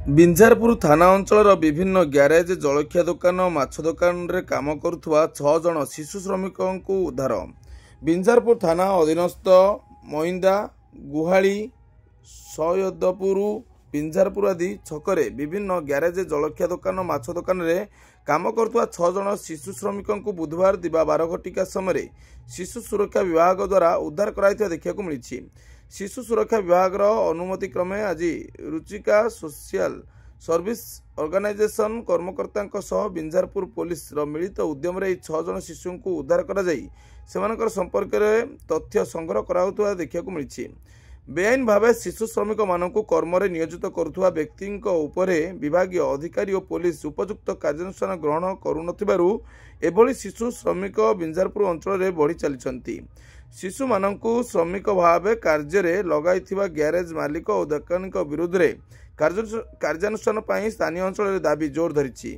ବିଞ୍ଝାରପୁର ଥାନା ଅଞ୍ଚଳର ବିଭିନ୍ନ ଗ୍ୟାରେଜ, ଜଳଖିଆ ଦୋକାନ, ମାଛ ଦୋକାନରେ କାମ କରୁଥିବା 6 ଜଣ ଶିଶୁ ଶ୍ରମିକଙ୍କୁ ଉଦ୍ଧାର। ବିଞ୍ଝାରପୁର ଥାନା ଅଧୀନସ୍ଥ ମଇନ୍ଦା, ଗୁହାଳି, ସୟଦପୁର, ବିଞ୍ଝାରପୁର ଆଦି ଛକରେ ବିଭିନ୍ନ ଗ୍ୟାରେଜ, ଜଳଖିଆ ଦୋକାନ, ମାଛ ଦୋକାନରେ କାମ କରୁଥିବା 6 ଜଣ ଶିଶୁ ଶ୍ରମିକଙ୍କୁ ବୁଧବାର ଦିବା 12 ଘଟିକା ସମୟରେ ଶିଶୁ ସୁରକ୍ଷା ବିଭାଗ ଦ୍ୱାରା ଉଦ୍ଧାର କରାଯାଇଥିବା ଦେଖିବାକୁ ମିଳିଛି। ଶିଶୁ ସୁରକ୍ଷା ବିଭାଗର ଅନୁମତି କ୍ରମେ ଆଜି ରୁଚିକା ସୋସିଆଲ ସର୍ଭିସ ଅର୍ଗାନାଇଜେସନ କର୍ମକର୍ତ୍ତାଙ୍କ ସହ ବିଞ୍ଝାରପୁର ପୋଲିସର ମିଳିତ ଉଦ୍ୟମରେ ଏହି 6 ଜଣ ଶିଶୁଙ୍କୁ ଉଦ୍ଧାର କରାଯାଇ ସେମାନଙ୍କ ସମ୍ପର୍କରେ ତଥ୍ୟ ସଂଗ୍ରହ କରାଯାଉଥିବା ଦେଖିବାକୁ ମିଳିଛି। ବେଆଇନ ଭାବେ ଶିଶୁ ଶ୍ରମିକମାନଙ୍କୁ କର୍ମରେ ନିୟୋଜିତ କରୁଥିବା ବ୍ୟକ୍ତିଙ୍କ ଉପରେ ବିଭାଗୀୟ ଅଧିକାରୀ ଓ ପୋଲିସ ଉପଯୁକ୍ତ କାର୍ଯ୍ୟାନୁଷ୍ଠାନ ଗ୍ରହଣ କରୁନଥିବାରୁ ଏଭଳି ଶିଶୁ ଶ୍ରମିକ ବିଞ୍ଝାରପୁର ଅଞ୍ଚଳରେ ବଢ଼ି ଚାଲିଛନ୍ତି। ଶିଶୁମାନଙ୍କୁ ଶ୍ରମିକ ଭାବେ କାର୍ଯ୍ୟରେ ଲଗାଇଥିବା ଗ୍ୟାରେଜ ମାଲିକ ଓ ଦୋକାନୀଙ୍କ ବିରୁଦ୍ଧରେ କାର୍ଯ୍ୟାନୁଷ୍ଠାନ ପାଇଁ ସ୍ଥାନୀୟ ଅଞ୍ଚଳରେ ଦାବି ଜୋର ଧରିଛି।